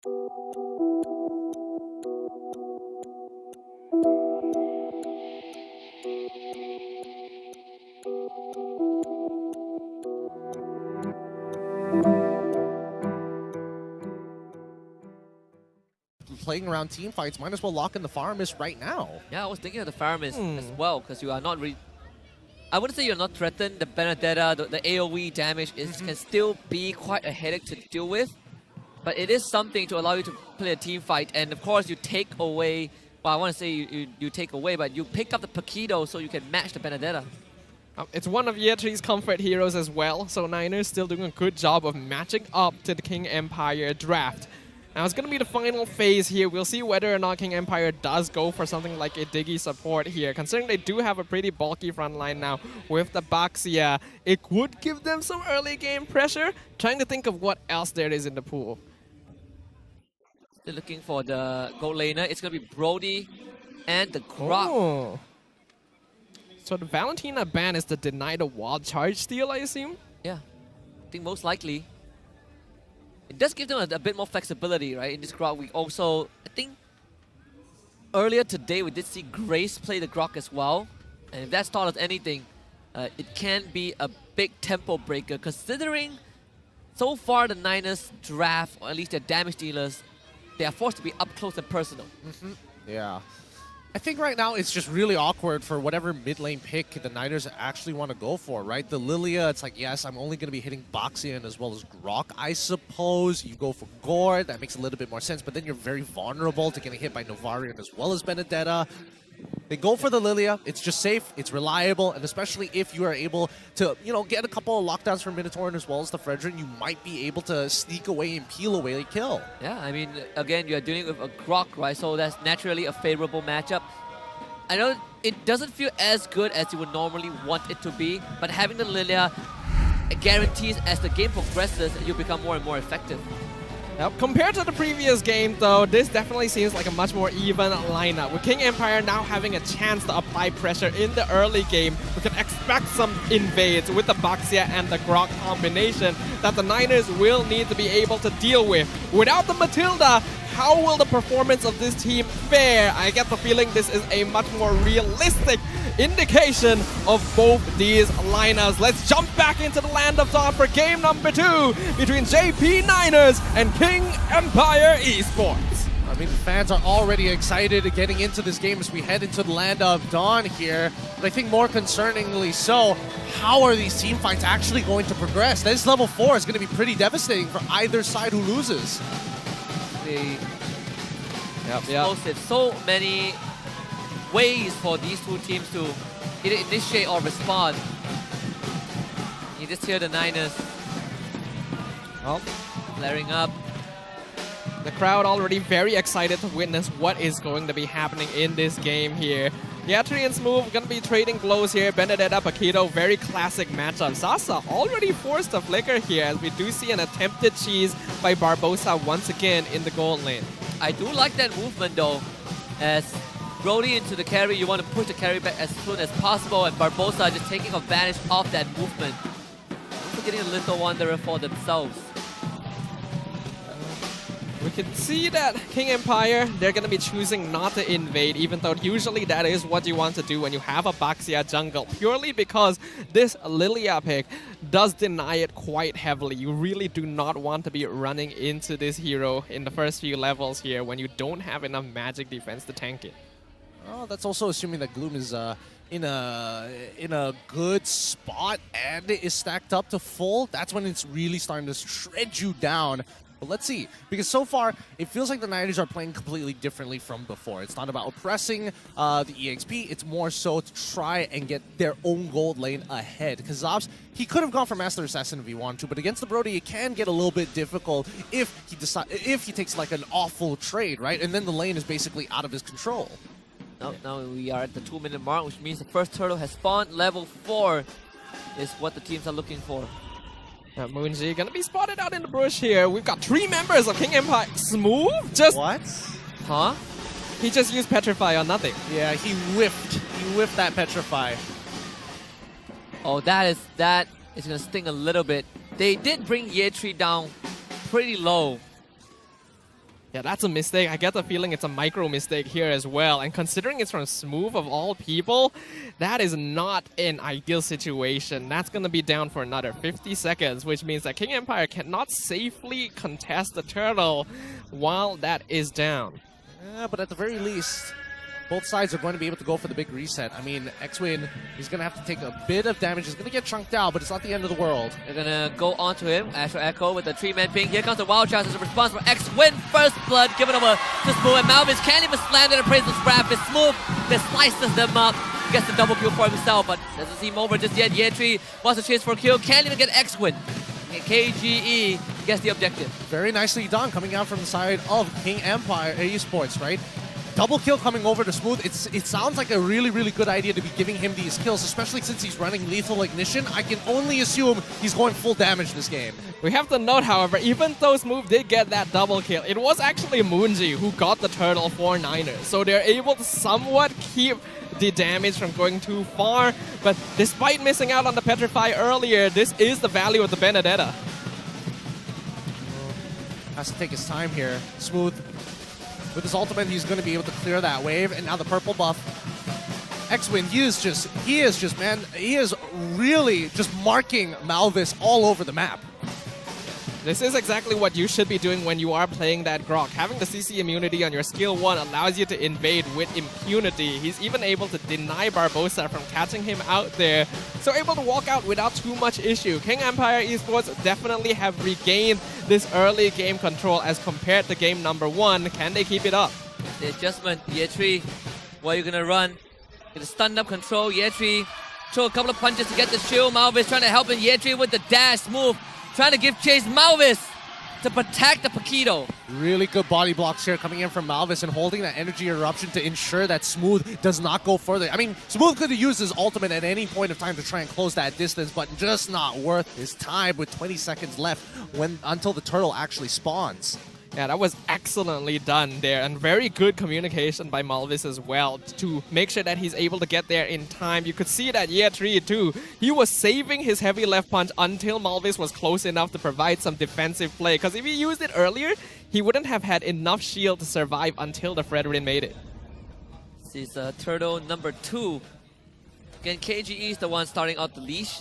Playing around team fights, might as well lock in the Fire Mist right now. Yeah, I was thinking of the Fire Mist as well, because you are not really... I wouldn't say you're not threatened. The Benedetta, the AoE damage can still be quite a headache to deal with. But it is something to allow you to play a team fight. And of course, you take away... Well, I want to say you take away, but you pick up the Paquito so you can match the Benedetta. It's one of Year 3's comfort heroes as well, so Niners still doing a good job of matching up to the King Empire draft. Now it's going to be the final phase here. We'll see whether or not King Empire does go for something like a Diggy support here. Considering they do have a pretty bulky front line now with the Baxia, it would give them some early game pressure. Trying to think of what else there is in the pool. They're looking for the gold laner. It's going to be Brody and the Grok. Oh. So the Valentina ban is to deny the wild charge steal, I assume? Yeah, I think most likely. It does give them a bit more flexibility, right? In this Grok, we also, I think, earlier today we did see Grace play the Grok as well. And if that's taught us anything, it can be a big tempo breaker, considering so far the Niners draft, or at least their damage dealers, they are forced to be up close and personal. Yeah. I think right now it's just really awkward for whatever mid lane pick the Niners actually want to go for, right? The Lilia, it's like, yes, I'm only going to be hitting Boxian as well as Grok, I suppose. You go for Gore, that makes a little bit more sense, but then you're very vulnerable to getting hit by Novarian as well as Benedetta. They go for the Lilia. It's just safe, it's reliable, and especially if you are able to, you know, get a couple of lockdowns from Minotaur as well as the Fredrin, you might be able to sneak away and peel away a kill. Yeah, I mean, again, you're dealing with a Grok, right? So that's naturally a favorable matchup. I know it doesn't feel as good as you would normally want it to be, but having the Lilia guarantees as the game progresses, you become more and more effective. Yep. Compared to the previous game, though, this definitely seems like a much more even lineup. With King Empire now having a chance to apply pressure in the early game, we can expect some invades with the Baxia and the Grok combination that the Niners will need to be able to deal with. Without the Matilda, how will the performance of this team fare? I get the feeling this is a much more realistic indication of both these lineups. Let's jump back into the land of Dawn for game number 2 between JP Niners and King Empire Esports. I mean, fans are already excited getting into this game as we head into the land of Dawn here. But I think more concerningly so, how are these team fights actually going to progress? This level 4 is going to be pretty devastating for either side who loses. Explosive. So many ways for these two teams to either initiate or respond. You just hear the Niners flaring up. The crowd already very excited to witness what is going to be happening in this game here. The Atrians move going to be trading blows here. Benedetta, Paquito, very classic matchup. Sasa already forced a flicker here as we do see an attempted cheese by Barbosa once again in the gold lane. I do like that movement though. As Brody into the carry, you want to push the carry back as soon as possible, and Barbosa just taking advantage of that movement. Also getting a little wanderer for themselves. We can see that King Empire, they're going to be choosing not to invade, even though usually that is what you want to do when you have a Baxia jungle, purely because this Lilia pick does deny it quite heavily. You really do not want to be running into this hero in the first few levels here when you don't have enough magic defense to tank it. Oh, that's also assuming that Gloom is in a good spot and it is stacked up to full. That's when it's really starting to shred you down. But let's see, because so far, it feels like the Niners are playing completely differently from before. It's not about oppressing the EXP, it's more so to try and get their own gold lane ahead. Because Zobs, he could have gone for Master Assassin if he wanted to, but against the Brody, it can get a little bit difficult if he takes like an awful trade, right? And then the lane is basically out of his control. Now we are at the 2-minute mark, which means the first turtle has spawned. Level 4 is what the teams are looking for. Moonji gonna be spotted out in the bush here. We've got 3 members of King Empire. Smooth? Just what? Huh? He just used Petrify on nothing. Yeah, he whiffed. He whiffed that Petrify. Oh, that is gonna sting a little bit. They did bring Year 3 down pretty low. Yeah, that's a mistake. I get the feeling it's a micro mistake here as well. And considering it's from Smooth of all people, that is not an ideal situation. That's going to be down for another 50 seconds, which means that King Empire cannot safely contest the turtle while that is down. Yeah, but at the very least, both sides are going to be able to go for the big reset. I mean, X-Win is going to have to take a bit of damage. He's going to get chunked out, but it's not the end of the world. They're gonna go onto him. Astro Echo with the 3-man ping. Here comes the Wild Charge as a response for X-Win. First blood given over to Smooth, and Malvis can't even slam that appraisal scrap. It's Smooth that slices them up. Gets the double kill for himself, but doesn't seem over just yet. Yetri wants to chase for a kill. Can't even get X-Win. KGE gets the objective. Very nicely done, coming out from the side of King Empire Esports, right? Double kill coming over to Smooth. It sounds like a really, really good idea to be giving him these kills, especially since he's running Lethal Ignition. I can only assume he's going full damage this game. We have to note, however, even though Smooth did get that double kill, it was actually Moonji who got the turtle for Niners. So they're able to somewhat keep the damage from going too far. But despite missing out on the Petrify earlier, this is the value of the Benedetta. Has to take his time here. Smooth. With his ultimate, he's going to be able to clear that wave, and now the purple buff. X-Win, he is really just marking Malvis all over the map. This is exactly what you should be doing when you are playing that Grok. Having the CC immunity on your skill 1 allows you to invade with impunity. He's even able to deny Barbosa from catching him out there, so able to walk out without too much issue. King Empire Esports definitely have regained this early game control as compared to game number 1. Can they keep it up? The adjustment, Yetri, where you gonna run? Get a stunned up control. Yetri throw a couple of punches to get the shield. Malvis trying to help him. Yetri with the dash move, trying to give chase. Malvis to protect the Paquito. Really good body blocks here coming in from Malvis and holding that energy eruption to ensure that Smooth does not go further. I mean, Smooth could have used his ultimate at any point of time to try and close that distance, but just not worth his time with 20 seconds left until the turtle actually spawns. Yeah, that was excellently done there, and very good communication by Malvis as well to make sure that he's able to get there in time. You could see that Yetri too. He was saving his heavy left punch until Malvis was close enough to provide some defensive play, because if he used it earlier, he wouldn't have had enough shield to survive until the Fredrin made it. This is turtle number 2. Again, KGE is the one starting out the leash.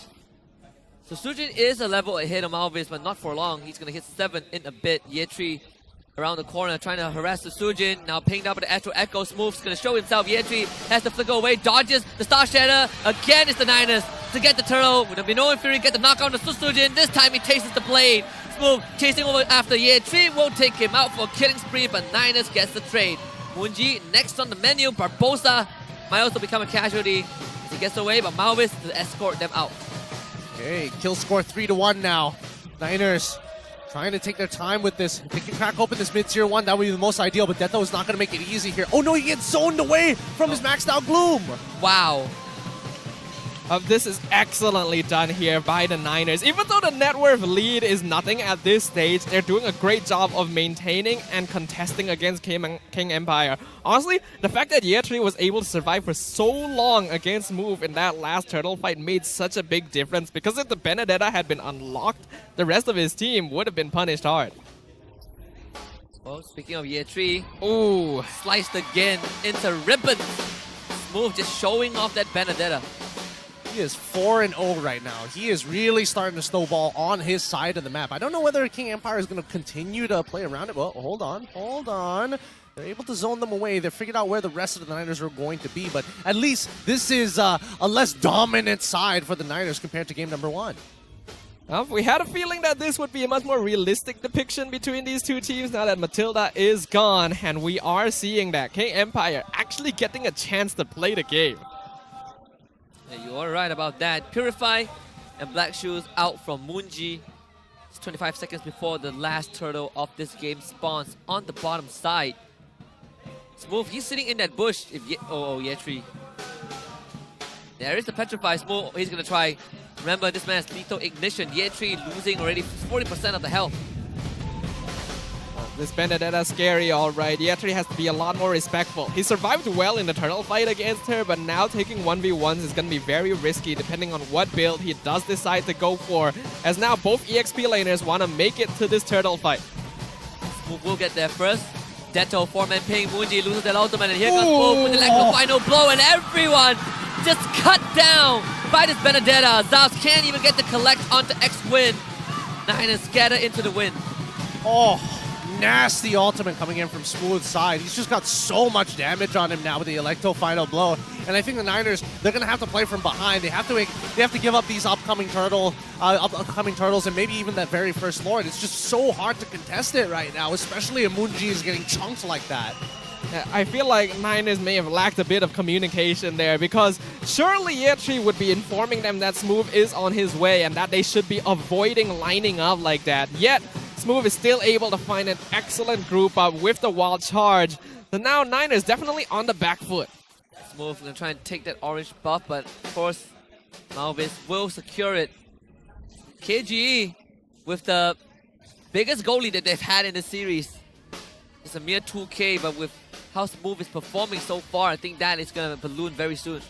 So Sujin is a level ahead of Malvis, but not for long. He's going to hit 7 in a bit. Yetri around the corner, trying to harass the Sujin. Now pinged up with the Astro Echo. Smooth's going to show himself. Yetri has to flicker away, dodges the Star Shatter. Again, it's the Niners to get the turtle. With the no Fury, get the knockout on the Sujin. This time he chases the blade. Smooth chasing over after Yetri. Won't take him out for a killing spree, but Niners gets the trade. Moonji next on the menu. Barbosa might also become a casualty as he gets away, but Malvis to escort them out. Okay, kill score 3-1 now. Niners trying to take their time with this. If they can crack open this mid-tier 1, that would be the most ideal, but Detho is not going to make it easy here. Oh no, he gets zoned away from his maxed out Gloom. Wow. This is excellently done here by the Niners. Even though the net worth lead is nothing at this stage, they're doing a great job of maintaining and contesting against King Empire. Honestly, the fact that Yetri was able to survive for so long against Move in that last turtle fight made such a big difference, because if the Benedetta had been unlocked, the rest of his team would have been punished hard. Well, speaking of Yetri, ooh, sliced again into ribbons. Move just showing off that Benedetta. He is 4-0 right now. He is really starting to snowball on his side of the map. I don't know whether King Empire is going to continue to play around it. Well, hold on. They're able to zone them away. They figured out where the rest of the Niners are going to be, but at least this is a less dominant side for the Niners compared to game number 1. Well, we had a feeling that this would be a much more realistic depiction between these two teams now that Matilda is gone, and we are seeing that King Empire actually getting a chance to play the game. Yeah, you are right about that. Purify and Black Shoes out from Moonji. It's 25 seconds before the last turtle of this game spawns on the bottom side. Smooth, he's sitting in that bush. Yetri. There is the Petrify. Smooth, he's going to try. Remember, this man has lethal ignition. Yetri losing already 40% of the health. This Benedetta scary, alright. Yetri has to be a lot more respectful. He survived well in the turtle fight against her, but now taking 1v1s is going to be very risky depending on what build he does decide to go for, as now both EXP laners want to make it to this turtle fight. Smooth will get there first. Detto, 4-man ping, Moonji loses their ultimate, and here comes Smooth with the electro final blow, and everyone just cut down by this Benedetta. Zavs can't even get the collect onto X-Win. Niners scatter into the win. Oh, nasty ultimate coming in from Smooth's side. He's just got so much damage on him now with the Electro final blow. And I think the Niners, they're going to have to play from behind. They have to give up these upcoming turtles and maybe even that very first Lord. It's just so hard to contest it right now, especially if Moonji is getting chunked like that. I feel like Niners may have lacked a bit of communication there, because surely Yetri would be informing them that Smooth is on his way and that they should be avoiding lining up like that. Yet, Smooth is still able to find an excellent group up with the wild charge. So now Niners definitely on the back foot. Smooth gonna try and take that orange buff, but of course, Malvis will secure it. KGE with the biggest goal lead that they've had in the series. It's a mere 2K, but with how Smooth is performing so far, I think that is gonna balloon very soon.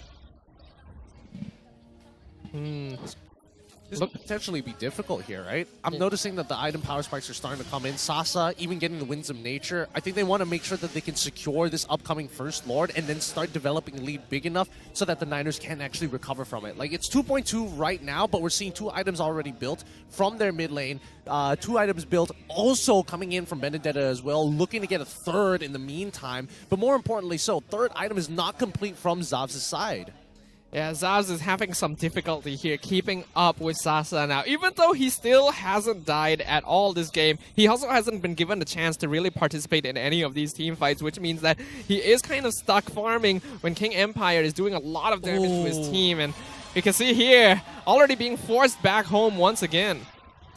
This could potentially be difficult here, right? I'm noticing that the item power spikes are starting to come in. Sasa, even getting the Winds of Nature. I think they want to make sure that they can secure this upcoming First Lord and then start developing a lead big enough so that the Niners can actually recover from it. Like, it's 2.2 right now, but we're seeing 2 items already built from their mid lane. 2 items built also coming in from Benedetta as well, looking to get a third in the meantime. But more importantly so, third item is not complete from Zavs' side. Yeah, Zavs is having some difficulty here keeping up with Sasa now. Even though he still hasn't died at all this game, he also hasn't been given the chance to really participate in any of these team fights, which means that he is kind of stuck farming when King Empire is doing a lot of damage to his team. And you can see here, already being forced back home once again.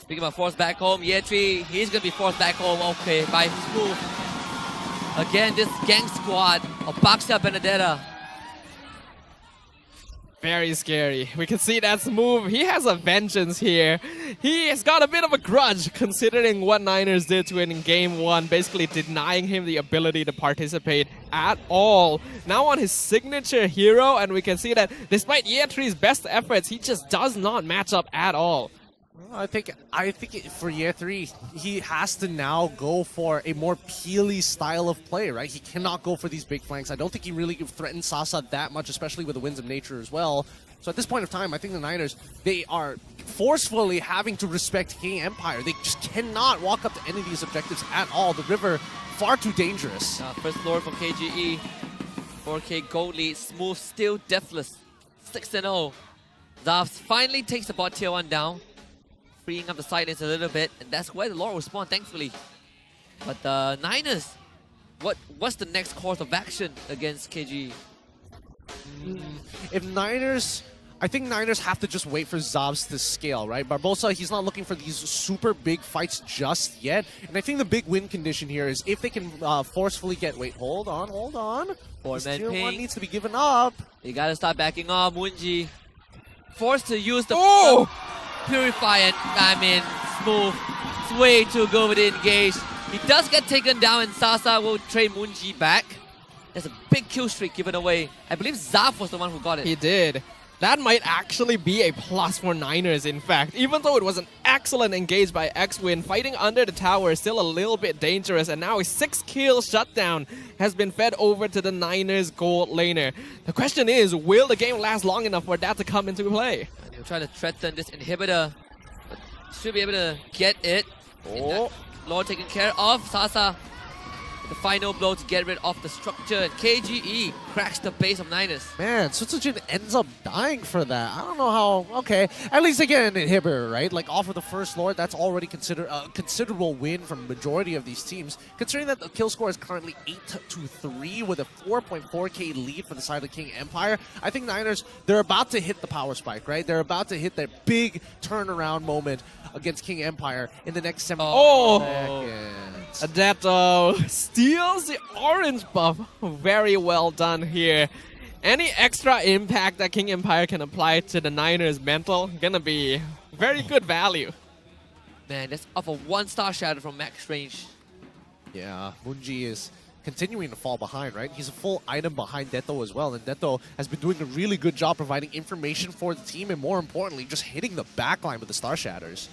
Speaking about forced back home, Yetri, he's gonna be forced back home, okay, by Smooth. Again, this gang squad of Baxia Benedetta. Very scary. We can see that Smooth. He has a vengeance here. He has got a bit of a grudge considering what Niners did to him in Game 1, basically denying him the ability to participate at all. Now on his signature hero, and we can see that despite Yetri's best efforts, he just does not match up at all. I think for year 3, he has to now go for a more peely style of play, right? He cannot go for these big flanks. I don't think he really threatens Sasa that much, especially with the Winds of Nature as well. So at this point of time, I think the Niners, they are forcefully having to respect King Empire. They just cannot walk up to any of these objectives at all. The river, far too dangerous. First Lord from KGE, 4K gold lead, Smooth still deathless, 6-0. Zavs finally takes the bot tier 1 down, freeing up the silence a little bit, and that's where the Lord will spawn, thankfully. But the Niners, what's the next course of action against KG? I think Niners have to just wait for Zavs to scale, right? Barbosa, he's not looking for these super big fights just yet. And I think the big win condition here is if they can forcefully get... Wait, hold on. 4-man Tier 1 ping. needs to be given up. You gotta start backing off. Moonji forced to use the Purify, and Smooth. It's way too good with the engage. He does get taken down, and Sasa will trade Moonji back. There's a big kill streak given away. I believe Zaf was the one who got it. He did. That might actually be a plus for Niners, in fact. Even though it was an excellent engage by X-Win, fighting under the tower is still a little bit dangerous, and now a 6-kill shutdown has been fed over to the Niners gold laner. The question is, will the game last long enough for that to come into play? And he'll try to threaten this inhibitor, but should be able to get it. Lord taken care of. Sasa, the final blow to get rid of the structure, and KGE cracks the base of Niners. Man, Sutsujin ends up dying for that. I don't know how... Okay, at least they get an inhibitor, right? Like, off of the first Lord, that's already considered a considerable win from the majority of these teams. Considering that the kill score is currently 8-3 with a 4.4k lead for the side of King Empire, I think Niners, they're about to hit the power spike, right? They're about to hit their big turnaround moment against King Empire in the next 7 seconds. Adepto steals the orange buff. Very well done here. Any extra impact that King Empire can apply to the Niners' mental, gonna be very good value. Man, that's off a 1-star shadow from max range. Yeah, Moonji is continuing to fall behind, right? He's a full item behind Detto as well, and Detto has been doing a really good job providing information for the team, and more importantly, just hitting the backline with the Star Shatters.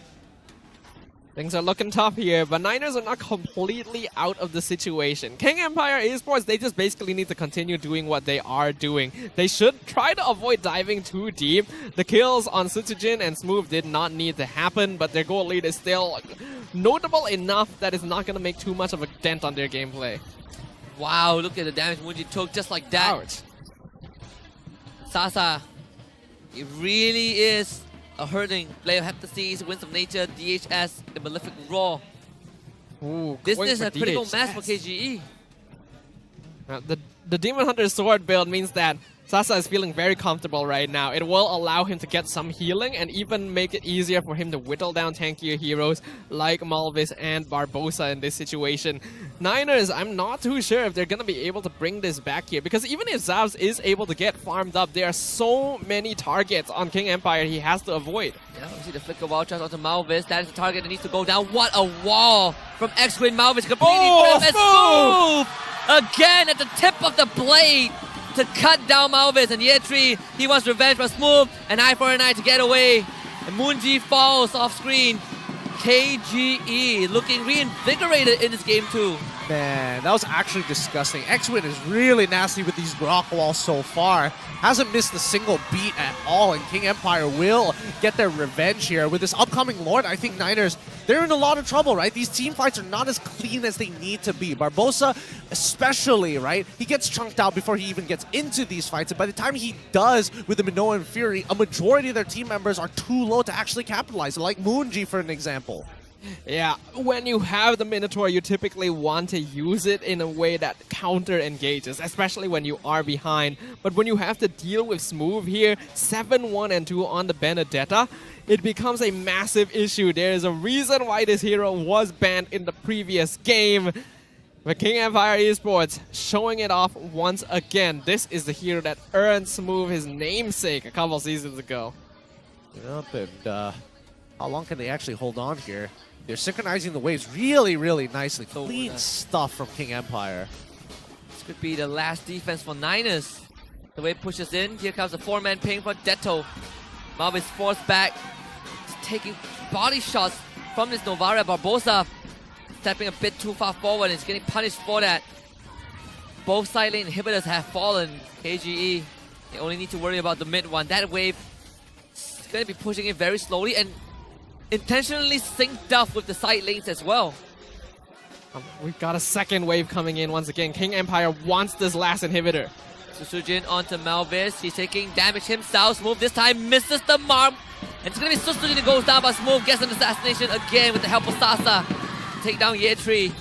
Things are looking tough here, but Niners are not completely out of the situation. King Empire Esports, they just basically need to continue doing what they are doing. They should try to avoid diving too deep. The kills on Sutsujin and Smooth did not need to happen, but their goal lead is still notable enough that it's not going to make too much of a dent on their gameplay. Wow, look at the damage Moonji took just like that. Ouch. Sasa, it really is a hurting player of Heptaseas, Winds of Nature, DHS, the Malefic Raw. Ooh, This going is for a critical DHS. match for KGE. Now, the Demon Hunter sword build means that Sasa is feeling very comfortable right now. It will allow him to get some healing and even make it easier for him to whittle down tankier heroes like Malvis and Barbosa in this situation. Niners, I'm not too sure if they're going to be able to bring this back here, because even if Zavs is able to get farmed up, there are so many targets on King Empire he has to avoid. Yeah, we see the flicker wall charge onto Malvis. That is the target that needs to go down. What a wall from X-Wing Malvis. Completely trimmed and Smooth! Again at the tip of the blade to cut down Malvis. And Yetri, he wants revenge for Smooth. And Eye for an Eye to get away. And Moonji falls off screen. KGE looking reinvigorated in this game too. Man, that was actually disgusting. X-Win is really nasty with these rock walls so far. Hasn't missed a single beat at all, and King Empire will get their revenge here. With this upcoming Lord, I think Niners, they're in a lot of trouble, right? These team fights are not as clean as they need to be. Barbosa especially, right? He gets chunked out before he even gets into these fights, and by the time he does with the Minoa and Fury, a majority of their team members are too low to actually capitalize, like Moonji for an example. Yeah, when you have the Minotaur, you typically want to use it in a way that counter-engages, especially when you are behind. But when you have to deal with Smooth here, 7-1 and 2 on the Benedetta, it becomes a massive issue. There is a reason why this hero was banned in the previous game. But King Empire Esports showing it off once again. This is the hero that earned Smooth his namesake a couple seasons ago. Yep, and how long can they actually hold on here? They're synchronizing the waves really, really nicely. Clean stuff from King Empire. This could be the last defense for Niners. The wave pushes in. Here comes the 4-man ping for Detto. Malvis forced back. He's taking body shots from this Novara. Barbosa stepping a bit too far forward and is getting punished for that. Both side lane inhibitors have fallen. KGE, they only need to worry about the mid one. That wave is going to be pushing it very slowly and intentionally synced up with the side lanes as well. We've got a second wave coming in once again. King Empire wants this last inhibitor. Susujin onto Malvis. He's taking damage himself. Smooth this time misses the mark. And it's going to be Susujin that goes down, but Smooth gets an assassination again with the help of Sasa to take down Yetri.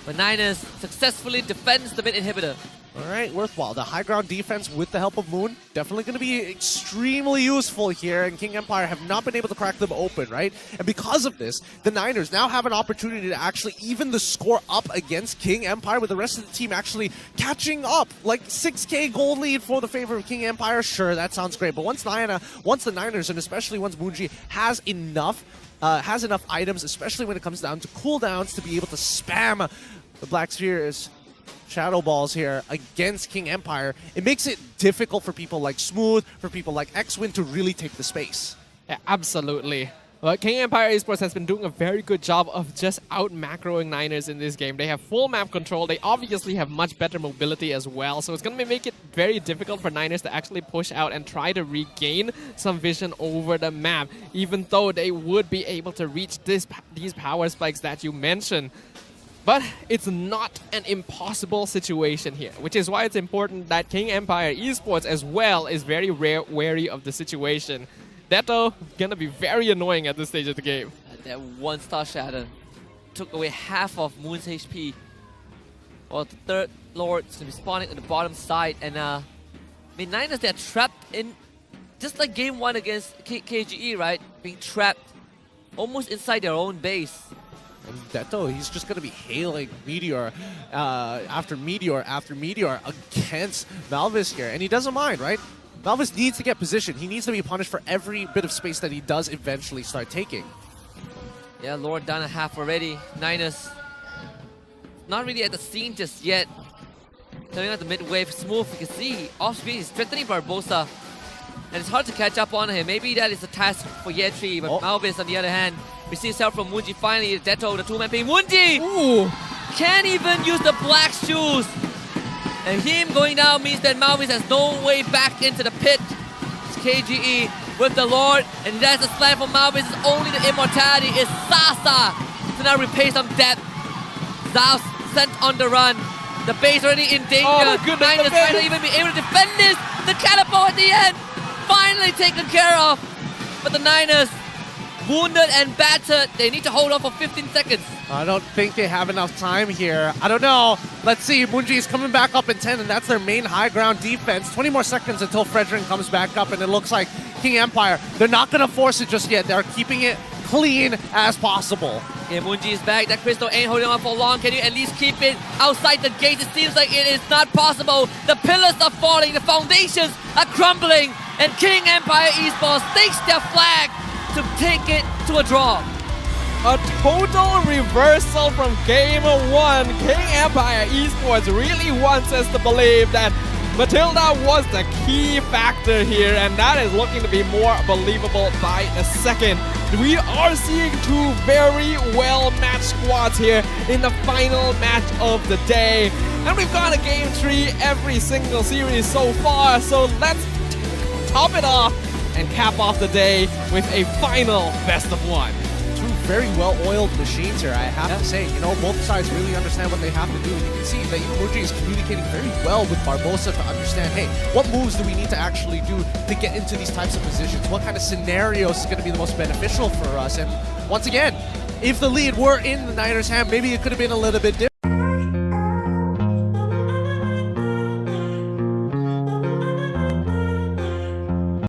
But Niners successfully defends the mid inhibitor. All right, worthwhile. The high ground defense with the help of Moon, definitely going to be extremely useful here, and King Empire have not been able to crack them open, right? And because of this, the Niners now have an opportunity to actually even the score up against King Empire, with the rest of the team actually catching up. Like 6K gold lead for the favor of King Empire, sure, that sounds great. But once the Niners, and especially once Moonji has enough items, especially when it comes down to cooldowns, to be able to spam the Black Spheres, Shadow Balls here against King Empire, it makes it difficult for people like Smooth, for people like X-Win to really take the space. Yeah, absolutely. But King Empire Esports has been doing a very good job of just out-macroing Niners in this game. They have full map control. They obviously have much better mobility as well. So it's going to make it very difficult for Niners to actually push out and try to regain some vision over the map, even though they would be able to reach these power spikes that you mentioned. But it's not an impossible situation here, which is why it's important that King Empire Esports as well is very wary of the situation. Detto gonna be very annoying at this stage of the game. That one-star Shadow took away half of Moon's HP. Well, the third Lord is gonna be spawning on the bottom side, and I mean, Niners, they're trapped in, just like game 1 against KGE, right? Being trapped almost inside their own base. And Detto, he's just going to be hailing Meteor after Meteor after Meteor against Malvis here. And he doesn't mind, right? Malvis needs to get position. He needs to be punished for every bit of space that he does eventually start taking. Yeah, Lord down a half already. Niners not really at the scene just yet. Coming out the mid wave, Smooth, you can see off screen he's threatening Barbosa. And it's hard to catch up on him. Maybe that is a task for Yetri, but Malvis on the other hand, Receives help from Munji finally. Deto, the two-man ping. Munji Ooh. can't even use the black shoes. And him going down means that Malvis has no way back into the pit. It's KGE with the Lord. And that's the slam from Malvis. It's only the immortality. It's Sasa to now repay some debt. Zaus sent on the run. The base already in danger. Oh my goodness, Niners might not even be able to defend this. The catapult at the end finally taken care of. But the Niners, wounded and battered, they need to hold on for 15 seconds. I don't think they have enough time here. I don't know. Let's see. Munji is coming back up in 10, and that's their main high ground defense. 20 more seconds until Fredrin comes back up, and it looks like King Empire, they're not going to force it just yet. They're keeping it clean as possible. Yeah, Munji is back. That crystal ain't holding on for long. Can you at least keep it outside the gate? It seems like it is not possible. The pillars are falling. The foundations are crumbling. And King Empire Esports takes their flag to take it to a draw. A total reversal from game 1. King Empire Esports really wants us to believe that Matilda was the key factor here, and that is looking to be more believable by the second. We are seeing two very well-matched squads here in the final match of the day. And we've got a game 3 every single series so far, so let's top it off and cap off the day with a final best of 1. Two very well-oiled machines here, I have to say. You know, both sides really understand what they have to do. You can see that Munji is communicating very well with Barbosa to understand, hey, what moves do we need to actually do to get into these types of positions? What kind of scenarios is going to be the most beneficial for us? And once again, if the lead were in the Niners' hand, maybe it could have been a little bit different.